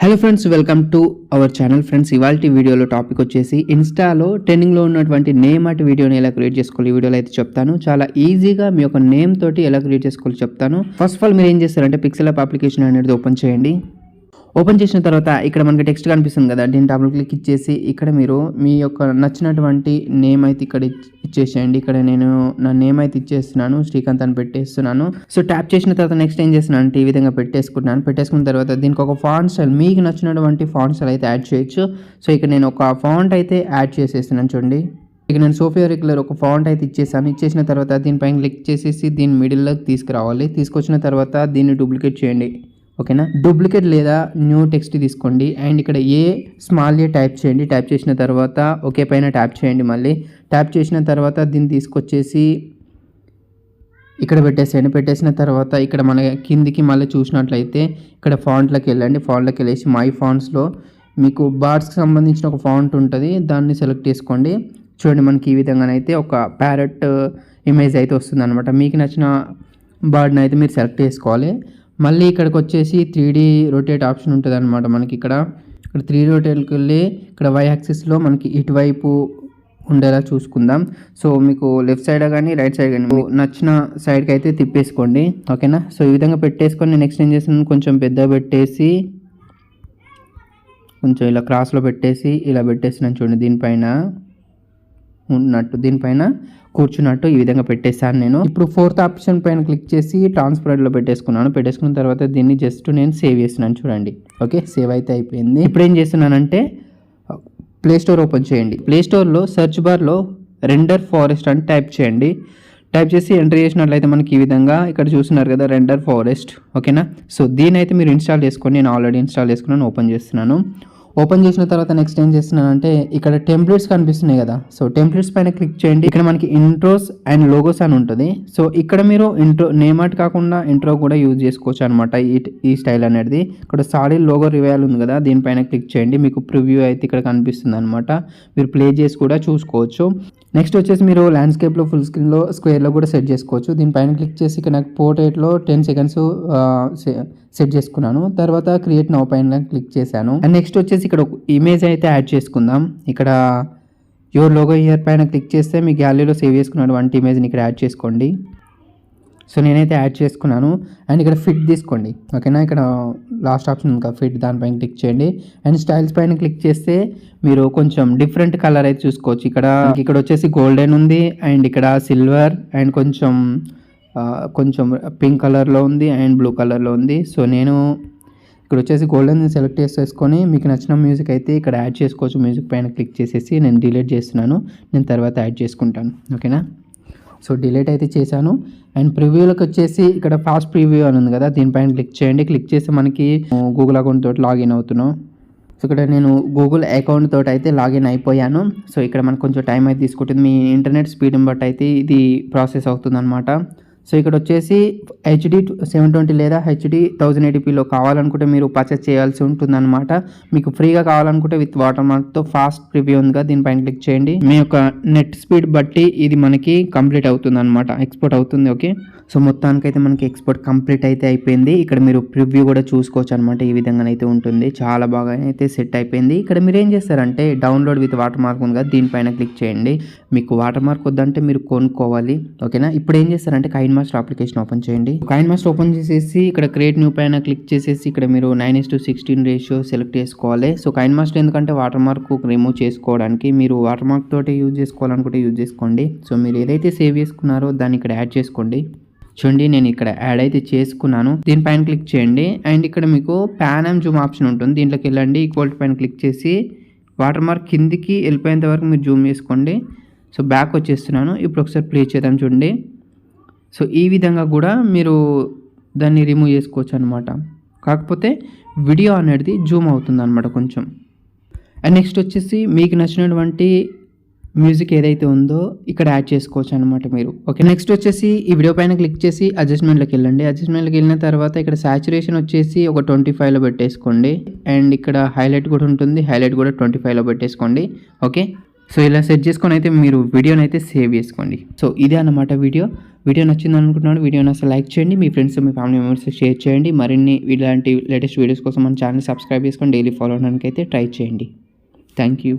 Hello friends, welcome to our channel. Friends, ఇవాల్టి వీడియోలో topic వచ్చేసి ఇన్స్టాలో ట్రెండింగ్లో ఉన్నటువంటి నేమ్ అట్ వీడియోని ఎలా క్రియేట్ చేసుకోవాలి ఈ వీడియోలో అయితే చెప్తాను. చాలా ఈజీగా మీ యొక్క నేమ్ తోటి ఎలా క్రియేట్ చేసుకోవాలి చెప్తాను. ఫస్ట్ ఆఫ్ ఆల్ మీరు ఏం చేస్తారంటే పిక్సెల్ యాప్ అప్లికేషన్ అనేది ఓపెన్ చేయండి. ఓపెన్ చేసిన తర్వాత ఇక్కడ మనకి టెక్స్ట్ కనిపిస్తుంది కదా, దీన్ని డబుల్ క్లిక్ ఇచ్చేసి ఇక్కడ మీరు మీ యొక్క నచ్చినటువంటి నేమ్ అయితే ఇక్కడ ఇచ్చేసేయండి. ఇక్కడ నేను నా నేమ్ అయితే ఇచ్చేస్తున్నాను, శ్రీకాంత్ అని పెట్టేస్తున్నాను. సో ట్యాప్ చేసిన తర్వాత నెక్స్ట్ ఏం చేస్తున్నాను అంటే ఈ విధంగా పెట్టేసుకున్న తర్వాత దీనికి ఒక ఫాంట్ స్టైల్ మీకు నచ్చినటువంటి ఫాంట్ స్టైల్ అయితే యాడ్ చేయొచ్చు. సో ఇక్కడ నేను ఒక ఫాంట్ అయితే యాడ్ చేసేస్తున్నాను. చూడండి, ఇక నేను సోఫియా రెగ్యులర్ ఒక ఫాంట్ అయితే ఇచ్చేసిన తర్వాత దీనిపైన క్లిక్ చేసేసి దీన్ని మిడిల్లోకి తీసుకురావాలి. తీసుకొచ్చిన తర్వాత దీన్ని డూప్లికేట్ చేయండి. ఓకేనా, డూప్లికేట్ లేదా న్యూ టెక్స్ట్ తీసుకోండి అండ్ ఇక్కడ స్మాల్ ఏ టైప్ చేయండి. టైప్ చేసిన తర్వాత ఓకే పైన ట్యాప్ చేయండి. మళ్ళీ ట్యాప్ చేసిన తర్వాత దీన్ని తీసుకొచ్చేసి ఇక్కడ పెట్టేసేయండి. పెట్టేసిన తర్వాత ఇక్కడ మన కిందికి మళ్ళీ చూసినట్లయితే ఇక్కడ ఫాంట్లోకి వెళ్ళండి. ఫాంట్లోకి వెళ్ళేసి మై ఫాంట్స్లో మీకు బర్డ్స్కి సంబంధించిన ఒక ఫాంట్ ఉంటుంది, దాన్ని సెలెక్ట్ చేసుకోండి. చూడండి, మనకి ఈ విధంగానైతే ఒక ప్యారెట్ ఇమేజ్ అయితే వస్తుంది అనమాట. మీకు నచ్చిన బర్డ్ని అయితే మీరు సెలెక్ట్ చేసుకోవాలి. మళ్ళీ ఇక్కడికి వచ్చేసి 3D రొటేట్ ఆప్షన్ ఉంటుంది అనమాట. మనకి ఇక్కడ 3D రొటేట్కి వెళ్ళి ఇక్కడ వై యాక్సిస్లో మనకి ఇటువైపు ఉండేలా చూసుకుందాం. సో మీకు లెఫ్ట్ సైడ్ కానీ రైట్ సైడ్ కానీ నచ్చిన సైడ్కి అయితే తిప్పేసుకోండి. ఓకేనా, సో ఈ విధంగా పెట్టేసుకొని నెక్స్ట్ ఏం చేస్తున్నాను, కొంచెం పెద్దగా పెట్టేసి కొంచెం ఇలా క్రాస్లో పెట్టేసి ఇలా పెట్టేసినాను. చూడండి, దీనిపైన కూర్చున్నట్టు ఈ విధంగా పెట్టేశాను నేను. ఇప్పుడు ఫోర్త్ ఆప్షన్ పైన క్లిక్ చేసి ట్రాన్స్పరెంట్లో పెట్టేసుకున్న తర్వాత దీన్ని జస్ట్ నేను సేవ్ చేస్తున్నాను. చూడండి, ఓకే, సేవ్ అయితే అయిపోయింది. ఇప్పుడు ఏం చేస్తున్నానంటే ప్లే స్టోర్ ఓపెన్ చేయండి. ప్లే స్టోర్లో సెర్చ్ బార్లో రెండర్ ఫారెస్ట్ అని టైప్ చేయండి. టైప్ చేసి ఎంటర్ చేసినట్లయితే మనకి ఈ విధంగా ఇక్కడ చూస్తున్నారు కదా, రెండర్ ఫారెస్ట్. ఓకేనా, సో దీని అయితే మీరు ఇన్స్టాల్ చేసుకొని, నేను ఆల్రెడీ ఇన్స్టాల్ చేసుకున్నాను. ఓపెన్ చేస్తున్నాను. ఓపెన్ చేసిన తర్వాత నెక్స్ట్ ఏం చేస్తున్నాను అంటే ఇక్కడ టెంప్లెట్స్ కనిపిస్తున్నాయి కదా, సో టెంప్లెట్స్ పైన క్లిక్ చేయండి. ఇక్కడ మనకి ఇంట్రోస్ అండ్ లోగోస్ అని ఉంటుంది. సో ఇక్కడ మీరు నేమ్ ఆర్ట్ కాకుండా ఇంట్రో కూడా యూజ్ చేసుకోవచ్చు అనమాట. ఈ స్టైల్ అనేది ఇక్కడ సాలిడ్ లోగో రివైల్ ఉంది కదా, దీనిపైన క్లిక్ చేయండి. మీకు ప్రివ్యూ అయితే ఇక్కడ కనిపిస్తుంది అనమాట. మీరు ప్లే చేసి కూడా చూసుకోవచ్చు. నెక్స్ట్ వచ్చేసి మీరు ల్యాండ్స్కేప్లో ఫుల్ స్క్రీన్లో స్క్వేర్లో కూడా సెట్ చేసుకోవచ్చు. దీనిపైన క్లిక్ చేసి ఇక్కడ నాకు పోర్ట్రేట్లో 10 సెకండ్స్ సెట్ చేసుకున్నాను. తర్వాత క్రియేట్ నౌ పైన క్లిక్ చేశాను. అండ్ నెక్స్ట్ వచ్చేసి ఇక్కడ ఒక ఇమేజ్ అయితే యాడ్ చేసుకుందాం. ఇక్కడ యువర్ లోగో హియర్ పైన క్లిక్ చేస్తే మీ గ్యాలరీలో సేవ్ చేసుకున్నటువంటి ఇమేజ్ని ఇక్కడ యాడ్ చేసుకోండి. సో నేనైతే యాడ్ చేసుకున్నాను. అండ్ ఇక్కడ ఫిట్ తీసుకోండి. ఓకేనా, ఇక్కడ లాస్ట్ ఆప్షన్ ఉంది కదా ఫిట్, దానిపైన క్లిక్ చేయండి. అండ్ స్టైల్స్ పైన క్లిక్ చేస్తే మీరు కొంచెం డిఫరెంట్ కలర్ అయితే చూసుకోవచ్చు. ఇక్కడ వచ్చేసి గోల్డెన్ ఉంది అండ్ ఇక్కడ సిల్వర్ అండ్ కొంచెం పింక్ కలర్లో ఉంది అండ్ బ్లూ కలర్లో ఉంది. సో నేను ఇక్కడ వచ్చేసి గోల్డెన్ సెలెక్ట్ చేసేసుకొని మీకు నచ్చిన మ్యూజిక్ అయితే ఇక్కడ యాడ్ చేసుకోవచ్చు. మ్యూజిక్ పైన క్లిక్ చేసేసి నేను డిలీట్ చేస్తున్నాను, నేను తర్వాత యాడ్ చేసుకుంటాను. ఓకేనా, సో డిలీట్ అయితే చేశాను. అండ్ ప్రివ్యూలోకి వచ్చేసి ఇక్కడ ఫాస్ట్ ప్రివ్యూ అని ఉంది కదా, దీనిపైన క్లిక్ చేయండి. క్లిక్ చేస్తే మనకి గూగుల్ అకౌంట్ తోటి లాగిన్ అవుతున్నాం. సో ఇక్కడ నేను గూగుల్ అకౌంట్ తోటి అయితే లాగిన్ అయిపోయాను. సో ఇక్కడ మనకు కొంచెం టైం అయితే తీసుకుంటుంది, మీ ఇంటర్నెట్ స్పీడ్ని బట్టి అయితే ఇది ప్రాసెస్ అవుతుంది అనమాట. సో ఇక్కడ వచ్చేసి HD 720 లేదా HD 1080pలో కావాలనుకుంటే మీరు పర్చేస్ చేయాల్సి ఉంటుందన్నమాట. మీకు ఫ్రీగా కావాలనుకుంటే విత్ వాటర్ మార్క్తో ఫాస్ట్ ప్రివ్యూ ఉందిగా, దీనిపైన క్లిక్ చేయండి. మీ యొక్క నెట్ స్పీడ్ బట్టి ఇది మనకి కంప్లీట్ అవుతుంది అనమాట, ఎక్స్పోర్ట్ అవుతుంది. ఓకే, సో మొత్తానికైతే మనకి ఎక్స్పోర్ట్ కంప్లీట్ అయితే అయిపోయింది. ఇక్కడ మీరు ప్రివ్యూ కూడా చూసుకోవచ్చు అనమాట. ఈ విధంగానైతే ఉంటుంది, చాలా బాగా అయితే సెట్ అయిపోయింది. ఇక్కడ మీరు ఏం చేస్తారంటే డౌన్లోడ్ విత్ వాటర్ మార్క్ ఉంది కదా, దీనిపైన క్లిక్ చేయండి. మీకు వాటర్ మార్క్ వద్దంటే మీరు కొనుక్కోవాలి. ఓకేనా, ఇప్పుడు ఏం చేస్తారంటే కైన్ మాస్టర్ అప్లికేషన్ ఓపెన్ చేయండి. కైన్ మాస్టర్ ఓపెన్ చేసేసి ఇక్కడ క్రియేట్ న్యూ పైన క్లిక్ చేసేసి ఇక్కడ మీరు 9:16 రేషియో సెలెక్ట్ చేసుకోవాలి. సో కైన్ మాస్టర్ ఎందుకంటే వాటర్ మార్క్ రిమూవ్ చేసుకోవడానికి, మీరు వాటర్ మార్క్ తోటి యూజ్ చేసుకోవాలనుకుంటే యూజ్ చేసుకోండి. సో మీరు ఏదైతే సేవ్ చేసుకున్నారో దాన్ని ఇక్కడ యాడ్ చేసుకోండి. చూడండి, నేను ఇక్కడ యాడ్ అయితే చేసుకున్నాను. దీనిపైన క్లిక్ చేయండి. అండ్ ఇక్కడ మీకు పాన్ అండ్ జూమ్ ఆప్షన్ ఉంటుంది, దీంట్లోకి వెళ్ళండి. ఈక్వల్ పైన క్లిక్ చేసి వాటర్ మార్క్ కిందికి వెళ్ళిపోయేంత వరకు మీరు జూమ్ చేసుకోండి. సో బ్యాక్ వచ్చేస్తున్నాను. ఇప్పుడు ఒకసారి ప్లే చేద్దాం. చూడండి, సో ఈ విధంగా కూడా మీరు దాన్ని రిమూవ్ చేసుకోవచ్చు అనమాట. కాకపోతే వీడియో అనేది జూమ్ అవుతుంది అనమాట కొంచెం. అండ్ నెక్స్ట్ వచ్చేసి మీకు నచ్చినటువంటి మ్యూజిక్ ఏదైతే ఉందో ఇక్కడ యాడ్ చేసుకోవచ్చు అనమాట మీరు. ఓకే, నెక్స్ట్ వచ్చేసి ఈ వీడియో పైన క్లిక్ చేసి అడ్జస్ట్మెంట్లోకి వెళ్ళండి. అడ్జస్ట్మెంట్లోకి వెళ్ళిన తర్వాత ఇక్కడ సాచురేషన్ వచ్చేసి ఒక 25లో పెట్టేసుకోండి. అండ్ ఇక్కడ హైలైట్ కూడా ఉంటుంది, హైలైట్ కూడా 25లో పెట్టేసుకోండి. ఓకే, సో ఇలా సెట్ చేసుకొని అయితే మీరు వీడియోని అయితే సేవ్ చేసుకోండి. సో ఇదే అన్నమాట వీడియో నచ్చింది అనుకుంటున్నాను. వీడియోని అసలు లైక్ చేయండి, మీ ఫ్రెండ్స్ మీ ఫ్యామిలీ మెంబర్స్ షేర్ చేయండి. మరిన్ని ఇలాంటి లేటెస్ట్ వీడియోస్ కోసం మన ఛానల్ సబ్స్క్రైబ్ చేసుకొని డైలీ ఫాలో అవడానికి అయితే ట్రై చేయండి. Thank you.